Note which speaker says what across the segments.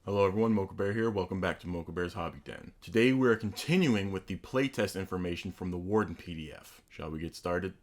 Speaker 1: Hello everyone, Mocha Bear here. Welcome back to Mocha Bear's Hobby Den. Today we are continuing with the playtest information from the Warden PDF. Shall we get started?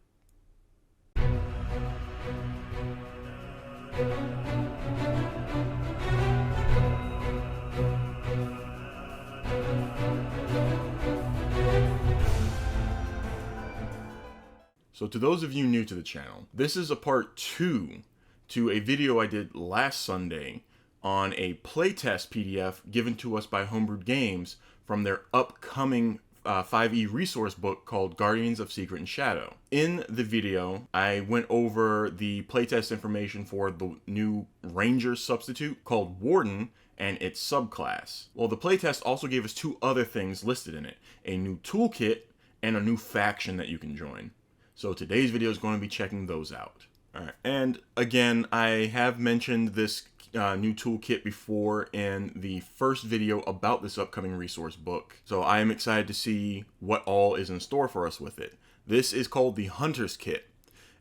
Speaker 1: So to those of you new to the channel, this is a part 2 to a video I did last Sunday on a playtest PDF given to us by Homebrewed Games from their upcoming 5e resource book called Guardians of Secret and Shadow. In the video, I went over the playtest information for the new Ranger substitute called Warden and its subclass. Well, the playtest also gave us 2 other things listed in it, a new toolkit and a new faction that you can join. So today's video is going to be checking those out. Alright, and again, I have mentioned this new toolkit before in the first video about this upcoming resource book. So I am excited to see what all is in store for us with it. This is called the Hunter's Kit.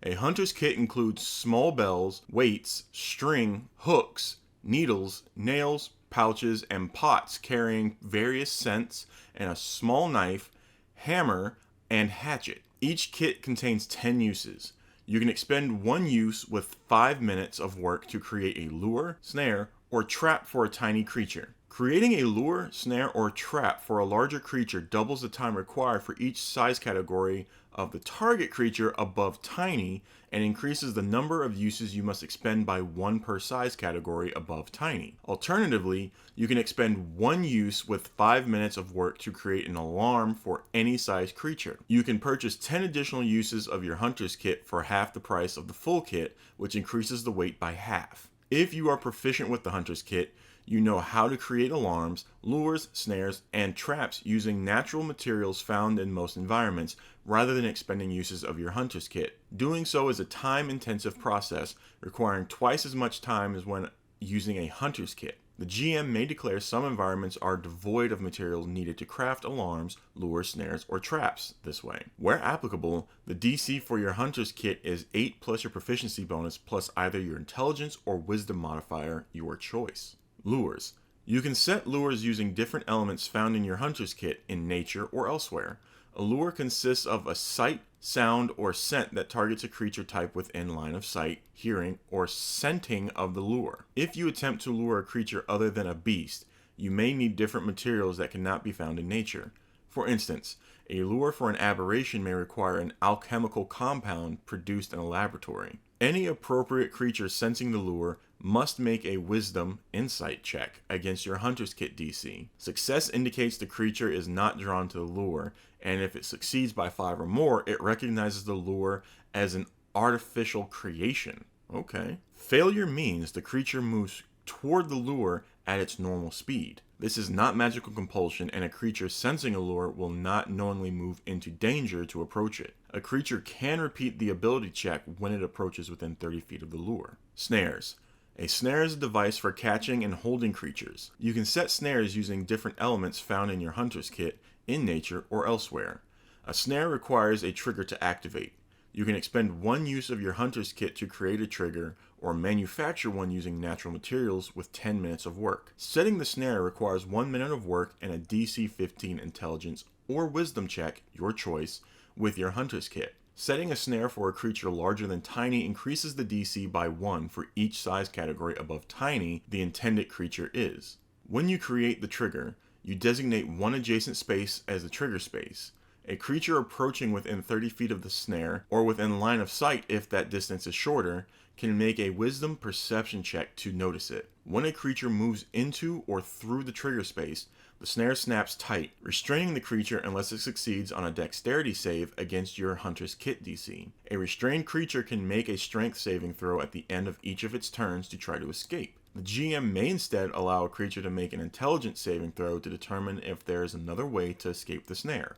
Speaker 1: A Hunter's Kit includes small bells, weights, string, hooks, needles, nails, pouches, and pots carrying various scents, and a small knife, hammer, and hatchet. Each kit contains 10 uses. You can expend one use with 5 minutes of work to create a lure, snare, or trap for a tiny creature. Creating a lure, snare, or trap for a larger creature doubles the time required for each size category of the target creature above tiny and increases the number of uses you must expend by 1 per size category above tiny. Alternatively, you can expend one use with 5 minutes of work to create an alarm for any size creature. You can purchase 10 additional uses of your Hunter's Kit for half the price of the full kit, which increases the weight by half. If you are proficient with the Hunter's Kit, you know how to create alarms, lures, snares, and traps using natural materials found in most environments rather than expending uses of your Hunter's Kit. Doing so is a time-intensive process, requiring twice as much time as when using a Hunter's Kit. The GM may declare some environments are devoid of materials needed to craft alarms, lures, snares, or traps this way. Where applicable, the DC for your Hunter's Kit is 8 plus your proficiency bonus plus either your intelligence or wisdom modifier, your choice. Lures. You can set lures using different elements found in your Hunter's Kit in nature or elsewhere. A lure consists of a sight, sound, or scent that targets a creature type within line of sight, hearing, or scenting of the lure. If you attempt to lure a creature other than a beast, you may need different materials that cannot be found in nature. For instance, a lure for an aberration may require an alchemical compound produced in a laboratory. Any appropriate creature sensing the lure must make a Wisdom Insight check against your Hunter's Kit DC. Success indicates the creature is not drawn to the lure, and if it succeeds by 5 or more, it recognizes the lure as an artificial creation. Okay. Failure means the creature moves toward the lure at its normal speed. This is not magical compulsion, and a creature sensing a lure will not knowingly move into danger to approach it. A creature can repeat the ability check when it approaches within 30 feet of the lure. Snares. A snare is a device for catching and holding creatures. You can set snares using different elements found in your Hunter's Kit, in nature, or elsewhere. A snare requires a trigger to activate. You can expend one use of your Hunter's Kit to create a trigger, or manufacture one using natural materials with 10 minutes of work. Setting the snare requires 1 minute of work and a DC 15 intelligence or wisdom check, your choice, with your Hunter's Kit. Setting a snare for a creature larger than tiny increases the DC by 1 for each size category above tiny the intended creature is. When you create the trigger, you designate one adjacent space as the trigger space. A creature approaching within 30 feet of the snare, or within line of sight if that distance is shorter, can make a wisdom perception check to notice it. When a creature moves into or through the trigger space, the snare snaps tight, restraining the creature unless it succeeds on a dexterity save against your Hunter's Kit DC. A restrained creature can make a strength saving throw at the end of each of its turns to try to escape. The GM may instead allow a creature to make an intelligence saving throw to determine if there is another way to escape the snare,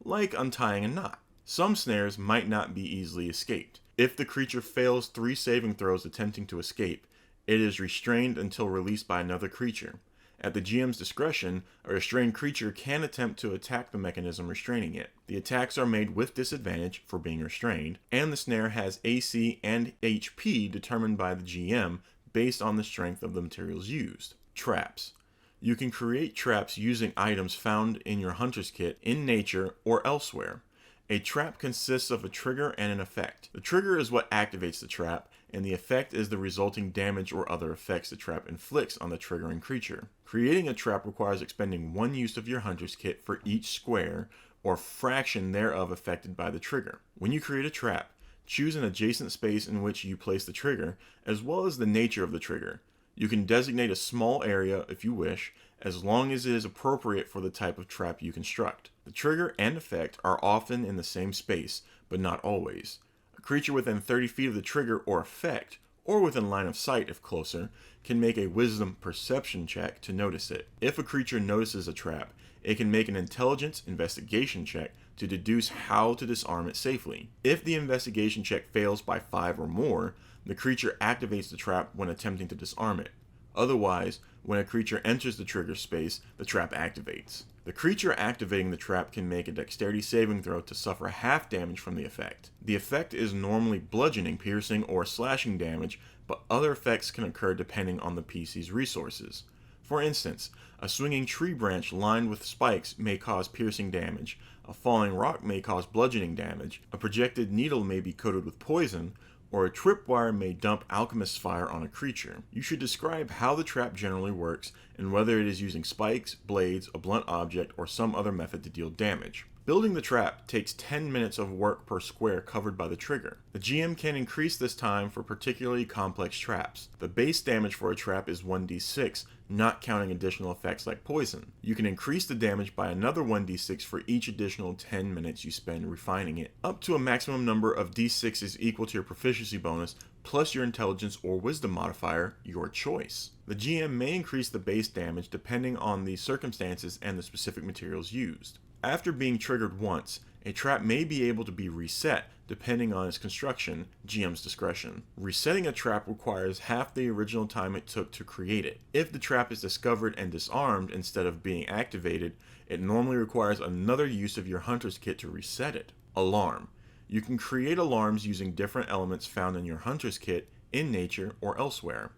Speaker 1: like untying a knot. Some snares might not be easily escaped. If the creature fails 3 saving throws attempting to escape, it is restrained until released by another creature. At the GM's discretion, a restrained creature can attempt to attack the mechanism restraining it. The attacks are made with disadvantage for being restrained, and the snare has AC and HP determined by the GM based on the strength of the materials used. Traps. You can create traps using items found in your hunter's kit in nature or elsewhere. A trap consists of a trigger and an effect. The trigger is what activates the trap, and the effect is the resulting damage or other effects the trap inflicts on the triggering creature. Creating a trap requires expending one use of your hunter's kit for each square or fraction thereof affected by the trigger. When you create a trap, choose an adjacent space in which you place the trigger, as well as the nature of the trigger. You can designate a small area if you wish, as long as it is appropriate for the type of trap you construct. The trigger and effect are often in the same space, but not always. A creature within 30 feet of the trigger or effect, or within line of sight if closer, can make a wisdom perception check to notice it. If a creature notices a trap, it can make an intelligence investigation check to deduce how to disarm it safely. If the investigation check fails by 5 or more, the creature activates the trap when attempting to disarm it. Otherwise, when a creature enters the trigger space, the trap activates. The creature activating the trap can make a dexterity saving throw to suffer half damage from the effect. The effect is normally bludgeoning, piercing, or slashing damage, but other effects can occur depending on the PC's resources. For instance, a swinging tree branch lined with spikes may cause piercing damage, a falling rock may cause bludgeoning damage, a projected needle may be coated with poison, or a tripwire may dump alchemist's fire on a creature. You should describe how the trap generally works and whether it is using spikes, blades, a blunt object, or some other method to deal damage. Building the trap takes 10 minutes of work per square covered by the trigger. The GM can increase this time for particularly complex traps. The base damage for a trap is 1d6, not counting additional effects like poison. You can increase the damage by another 1d6 for each additional 10 minutes you spend refining it, up to a maximum number of d6s equal to your proficiency bonus, plus your intelligence or wisdom modifier, your choice. The GM may increase the base damage depending on the circumstances and the specific materials used. After being triggered once, a trap may be able to be reset depending on its construction, GM's discretion. Resetting a trap requires half the original time it took to create it. If the trap is discovered and disarmed instead of being activated, it normally requires another use of your hunter's kit to reset it. Alarm. You can create alarms using different elements found in your hunter's kit, in nature, or elsewhere.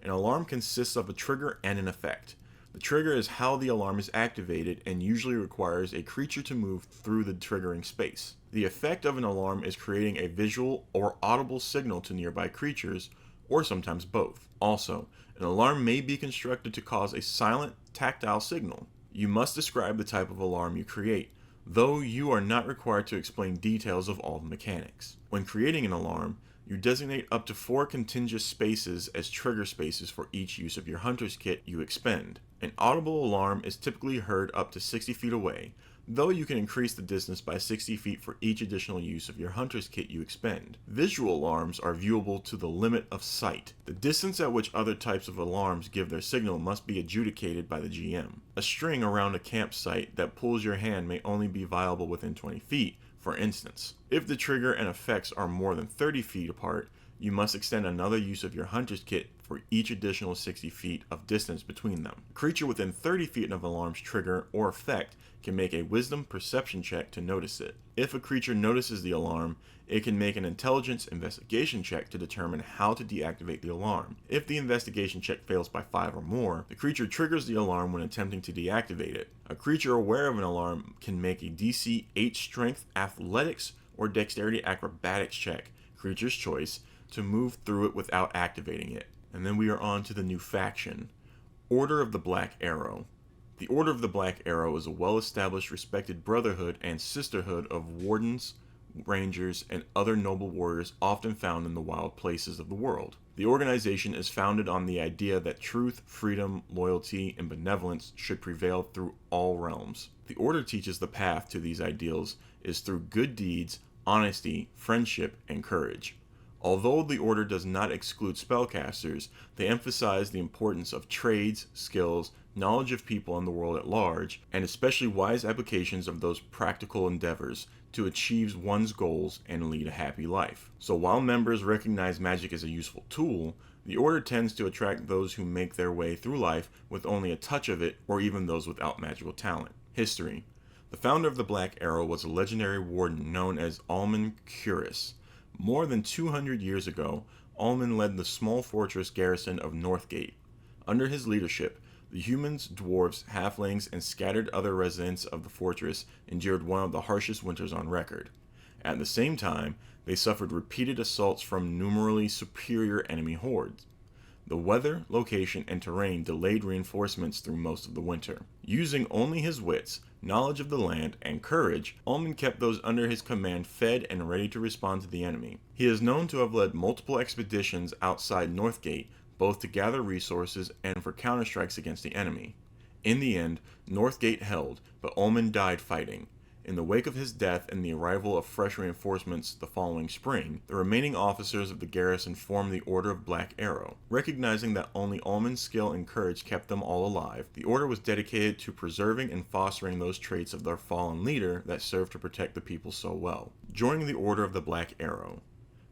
Speaker 1: An alarm consists of a trigger and an effect. The trigger is how the alarm is activated and usually requires a creature to move through the triggering space. The effect of an alarm is creating a visual or audible signal to nearby creatures, or sometimes both. Also, an alarm may be constructed to cause a silent, tactile signal. You must describe the type of alarm you create, though you are not required to explain details of all the mechanics. When creating an alarm, you designate up to 4 contiguous spaces as trigger spaces for each use of your hunter's kit you expend. An audible alarm is typically heard up to 60 feet away, though you can increase the distance by 60 feet for each additional use of your hunter's kit you expend. Visual alarms are viewable to the limit of sight. The distance at which other types of alarms give their signal must be adjudicated by the GM. A string around a campsite that pulls your hand may only be viable within 20 feet, for instance. If the trigger and effects are more than 30 feet apart, you must extend another use of your hunter's kit for each additional 60 feet of distance between them. A creature within 30 feet of an alarm's trigger or effect can make a wisdom perception check to notice it. If a creature notices the alarm, it can make an intelligence investigation check to determine how to deactivate the alarm. If the investigation check fails by 5 or more, the creature triggers the alarm when attempting to deactivate it. A creature aware of an alarm can make a DC 8 strength, athletics, or dexterity acrobatics check, creature's choice, to move through it without activating it. And then we are on to the new faction, Order of the Black Arrow. The Order of the Black Arrow is a well-established, respected brotherhood and sisterhood of wardens, rangers, and other noble warriors often found in the wild places of the world. The organization is founded on the idea that truth, freedom, loyalty, and benevolence should prevail through all realms. The Order teaches the path to these ideals is through good deeds, honesty, friendship, and courage. Although the Order does not exclude spellcasters, they emphasize the importance of trades, skills, knowledge of people and the world at large, and especially wise applications of those practical endeavors to achieve one's goals and lead a happy life. So while members recognize magic as a useful tool, the Order tends to attract those who make their way through life with only a touch of it, or even those without magical talent. History. The founder of the Black Arrow was a legendary warden known as Alman Curis. More than 200 years ago, Alman led the small fortress garrison of Northgate. Under his leadership, The humans, dwarves, halflings, and scattered other residents of the fortress endured one of the harshest winters on record. At the same time, they suffered repeated assaults from numerically superior enemy hordes. The weather, location, and terrain delayed reinforcements through most of the winter. Using only his wits, knowledge of the land, and courage, Ullman kept those under his command fed and ready to respond to the enemy. He is known to have led multiple expeditions outside Northgate, both to gather resources and for counterstrikes against the enemy. In the end, Northgate held, but Ullman died fighting. In the wake of his death and the arrival of fresh reinforcements the following spring, the remaining officers of the garrison formed the Order of Black Arrow. Recognizing that only Ullman's skill and courage kept them all alive, the order was dedicated to preserving and fostering those traits of their fallen leader that served to protect the people so well. Joining the Order of the Black Arrow.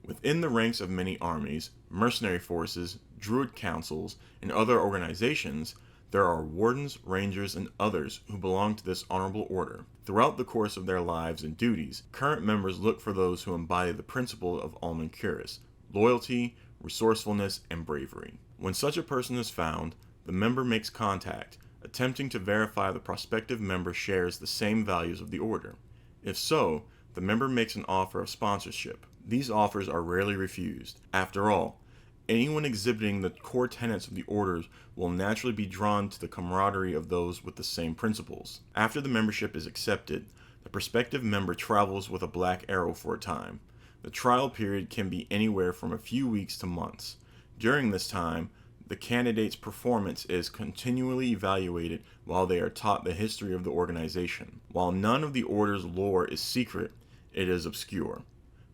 Speaker 1: Within the ranks of many armies, mercenary forces, druid councils, and other organizations, there are wardens, rangers, and others who belong to this honorable order. Throughout the course of their lives and duties, current members look for those who embody the principle of Ullman Curis: loyalty, resourcefulness, and bravery. When such a person is found, the member makes contact, attempting to verify the prospective member shares the same values of the order. If so, the member makes an offer of sponsorship. These offers are rarely refused. After all, anyone exhibiting the core tenets of the orders will naturally be drawn to the camaraderie of those with the same principles. After the membership is accepted, the prospective member travels with a Black Arrow for a time. The trial period can be anywhere from a few weeks to months. During this time, the candidate's performance is continually evaluated while they are taught the history of the organization. While none of the order's lore is secret, it is obscure.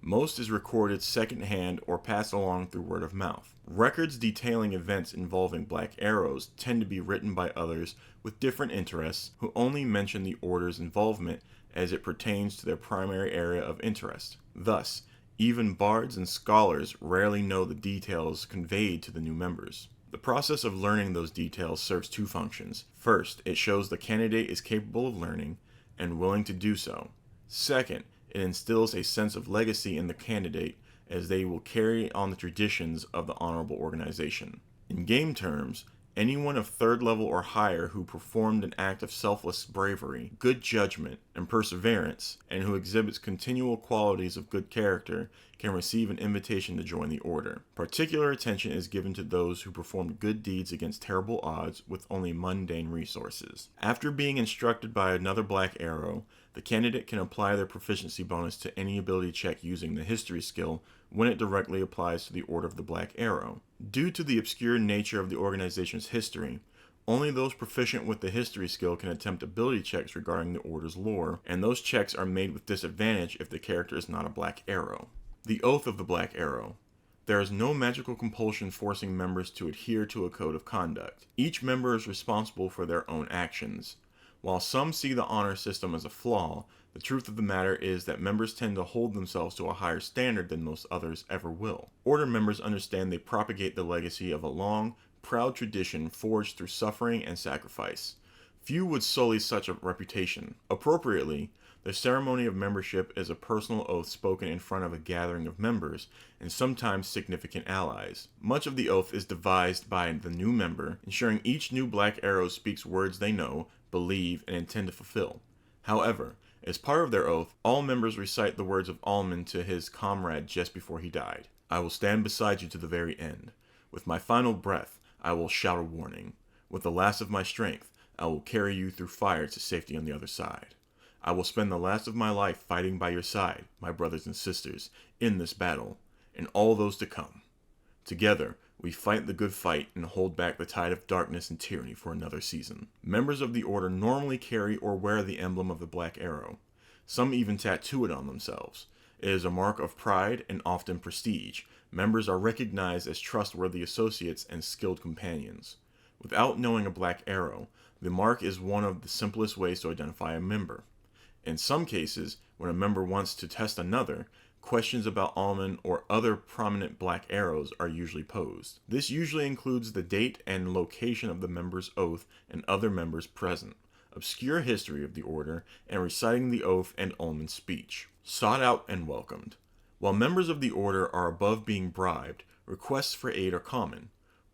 Speaker 1: Most is recorded secondhand or passed along through word of mouth. Records detailing events involving Black Arrows tend to be written by others with different interests who only mention the order's involvement as it pertains to their primary area of interest. Thus, even bards and scholars rarely know the details conveyed to the new members. The process of learning those details serves two functions. First, it shows the candidate is capable of learning and willing to do so. Second, it instills a sense of legacy in the candidate as they will carry on the traditions of the honorable organization. In game terms, anyone of 3rd level or higher who performed an act of selfless bravery, good judgment, and perseverance, and who exhibits continual qualities of good character, can receive an invitation to join the order. Particular attention is given to those who performed good deeds against terrible odds with only mundane resources. After being instructed by another Black Arrow, the candidate can apply their proficiency bonus to any ability check using the history skill when it directly applies to the Order of the Black Arrow. Due to the obscure nature of the organization's history, only those proficient with the history skill can attempt ability checks regarding the Order's lore, and those checks are made with disadvantage if the character is not a Black Arrow. The Oath of the Black Arrow. There is no magical compulsion forcing members to adhere to a code of conduct. Each member is responsible for their own actions. While some see the honor system as a flaw, the truth of the matter is that members tend to hold themselves to a higher standard than most others ever will. Order members understand they propagate the legacy of a long, proud tradition forged through suffering and sacrifice. Few would sully such a reputation. Appropriately, the ceremony of membership is a personal oath spoken in front of a gathering of members, and sometimes significant allies. Much of the oath is devised by the new member, ensuring each new Black Arrow speaks words they know, believe, and intend to fulfill. However, as part of their oath, all members recite the words of Ullman to his comrade just before he died. "I will stand beside you to the very end. With my final breath, I will shout a warning. With the last of my strength, I will carry you through fire to safety on the other side. I will spend the last of my life fighting by your side, my brothers and sisters, in this battle, and all those to come. Together, we fight the good fight and hold back the tide of darkness and tyranny for another season." Members of the order normally carry or wear the emblem of the Black Arrow. Some even tattoo it on themselves. It is a mark of pride and often prestige. Members are recognized as trustworthy associates and skilled companions. Without knowing a Black Arrow, the mark is one of the simplest ways to identify a member. In some cases, when a member wants to test another, questions about Ullman or other prominent Black Arrows are usually posed. This usually includes the date and location of the member's oath and other members present, obscure history of the order, and reciting the oath and Ullman's speech. Sought out and welcomed. While members of the order are above being bribed, requests for aid are common.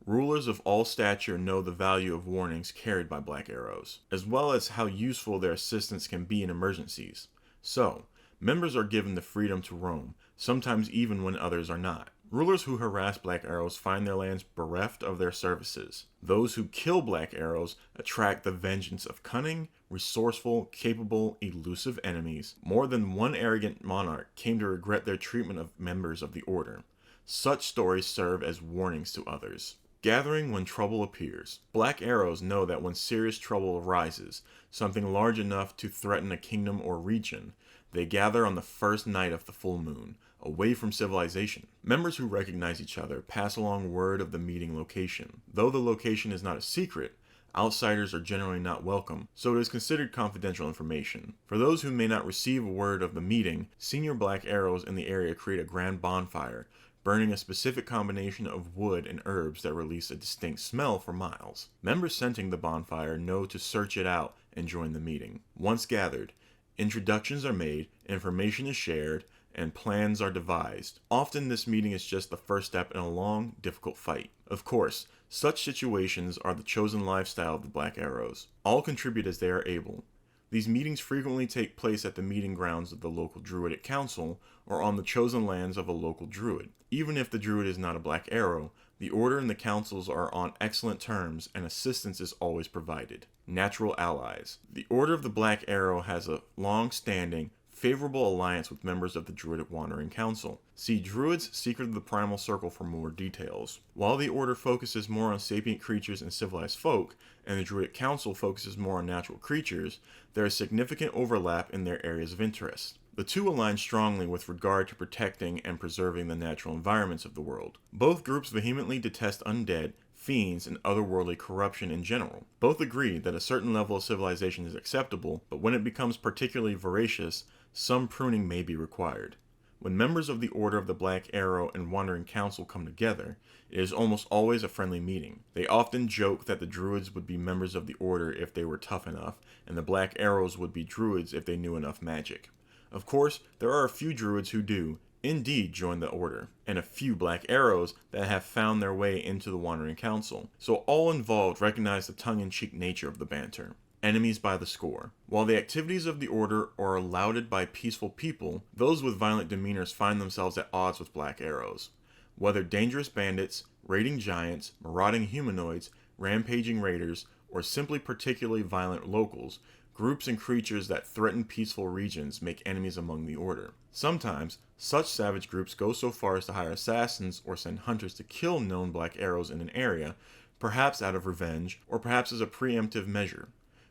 Speaker 1: Rulers of all stature know the value of warnings carried by black arrows, as well as how useful their assistance can be in emergencies. So, members are given the freedom to roam, sometimes even when others are not. Rulers who harass black arrows find their lands bereft of their services. Those who kill black arrows attract the vengeance of cunning, resourceful, capable, elusive enemies. More than one arrogant monarch came to regret their treatment of members of the order. Such stories serve as warnings to others. Gathering when trouble appears. Black arrows know that when serious trouble arises, something large enough to threaten a kingdom or region, they gather on the first night of the full moon, away from civilization. Members who recognize each other pass along word of the meeting location. Though the location is not a secret, outsiders are generally not welcome, so it is considered confidential information. For those who may not receive word of the meeting, senior black arrows in the area create a grand bonfire, burning a specific combination of wood and herbs that release a distinct smell for miles. Members scenting the bonfire know to search it out and join the meeting. Once gathered, introductions are made, information is shared, and plans are devised. Often this meeting is just the first step in a long, difficult fight. Of course, such situations are the chosen lifestyle of the Black Arrows. All contribute as they are able. These meetings frequently take place at the meeting grounds of the local Druidic Council or on the chosen lands of a local Druid. Even if the Druid is not a Black Arrow, the Order and the Councils are on excellent terms and assistance is always provided. Natural allies. The Order of the Black Arrow has a long-standing, favorable alliance with members of the Druidic Wandering Council. See Druids, Secret of the Primal Circle for more details. While the Order focuses more on sapient creatures and civilized folk, and the Druidic Council focuses more on natural creatures, there is significant overlap in their areas of interest. The two align strongly with regard to protecting and preserving the natural environments of the world. Both groups vehemently detest undead, fiends, and otherworldly corruption in general. Both agree that a certain level of civilization is acceptable, but when it becomes particularly voracious, some pruning may be required. When members of the Order of the Black Arrow and Wandering Council come together, it is almost always a friendly meeting. They often joke that the Druids would be members of the Order if they were tough enough, and the Black Arrows would be Druids if they knew enough magic. Of course, there are a few Druids who do, indeed, join the Order, and a few Black Arrows that have found their way into the Wandering Council, so all involved recognize the tongue-in-cheek nature of the banter. Enemies by the score. While the activities of the Order are lauded by peaceful people, those with violent demeanors find themselves at odds with Black Arrows. Whether dangerous bandits, raiding giants, marauding humanoids, rampaging raiders, or simply particularly violent locals, groups and creatures that threaten peaceful regions make enemies among the Order. Sometimes, such savage groups go so far as to hire assassins or send hunters to kill known Black Arrows in an area, perhaps out of revenge, or perhaps as a preemptive measure.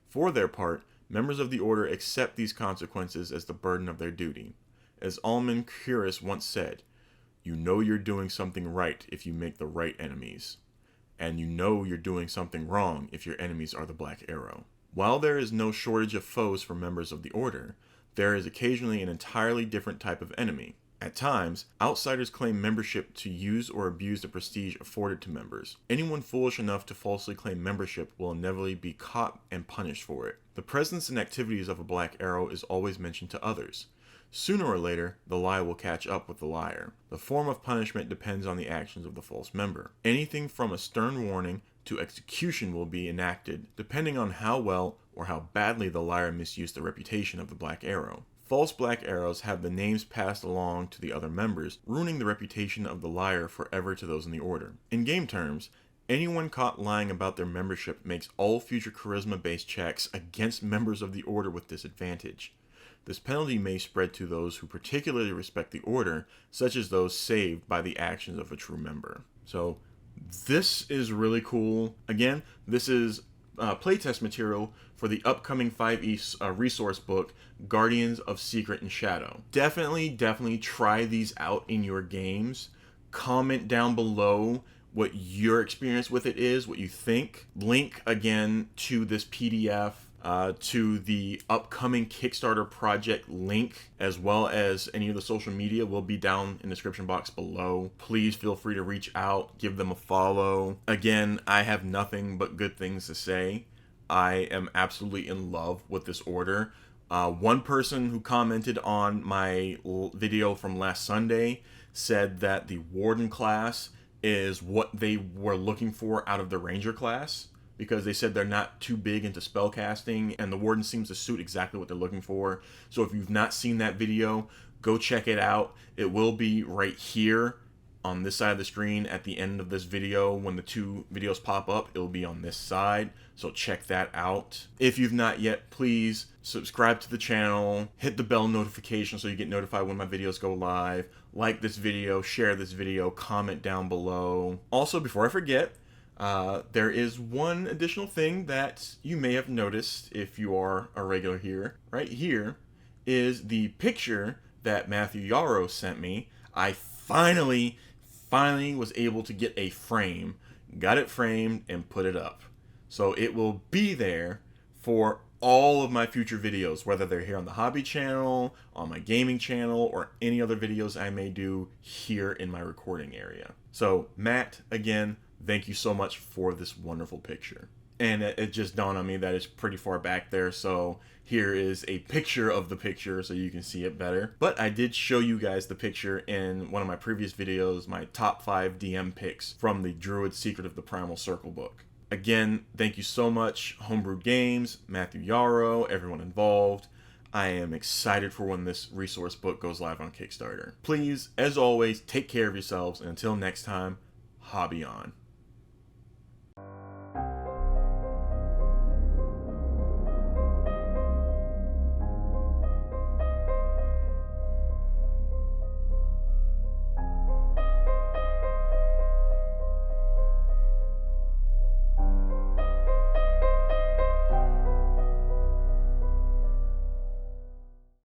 Speaker 1: For their part, members of the Order accept these consequences as the burden of their duty. As Alman Curis once said, "You know you're doing something right if you make the right enemies. And you know you're doing something wrong if your enemies are the Black Arrow." While there is no shortage of foes for members of the Order, there is occasionally an entirely different type of enemy. At times, outsiders claim membership to use or abuse the prestige afforded to members. Anyone foolish enough to falsely claim membership will inevitably be caught and punished for it. The presence and activities of a Black Arrow is always mentioned to others. Sooner or later, the lie will catch up with the liar. The form of punishment depends on the actions of the false member. Anything from a stern warning to execution will be enacted, depending on how well or how badly the liar misused the reputation of the Black Arrow. False Black Arrows have the names passed along to the other members, ruining the reputation of the liar forever to those in the Order. In game terms, anyone caught lying about their membership makes all future charisma-based checks against members of the Order with disadvantage. This penalty may spread to those who particularly respect the Order, such as those saved by the actions of a true member. So, this is really cool. Again, this is playtest material for the upcoming 5e resource book, Guardians of Secret and Shadow. Definitely try these out in your games. Comment down below what your experience with it is, what you think. Link again to this PDF, to the upcoming Kickstarter project link, as well as any of the social media will be down in the description box below. Please feel free to reach out, give them a follow. Again, I have nothing but good things to say. I am absolutely in love with this Order. One person who commented on my video from last Sunday said that the Warden class is what they were looking for out of the Ranger class, because they said they're not too big into spellcasting, and the Warden seems to suit exactly what they're looking for. So if you've not seen that video, go check it out. It will be right here on this side of the screen at the end of this video. When the two videos pop up, it'll be on this side, so check that out. If you've not yet, please subscribe to the channel, hit the bell notification so you get notified when my videos go live, like this video, share this video, comment down below. Also, before I forget, there is one additional thing that you may have noticed if you are a regular here. Right here is the picture that Matthew Yarrow sent me. I finally was able to get a frame, got it framed, and put it up. So it will be there for all of my future videos, whether they're here on the hobby channel, on my gaming channel, or any other videos I may do here in my recording area. So Matt, again, thank you so much for this wonderful picture. And it just dawned on me that it's pretty far back there, so here is a picture of the picture so you can see it better. But I did show you guys the picture in one of my previous videos, my top 5 DM picks from the Druids Secret of the Primal Circle book. Again, thank you so much, Homebrewed Games, Matthew Yarrow, everyone involved. I am excited for when this resource book goes live on Kickstarter. Please, as always, take care of yourselves, and until next time, hobby on.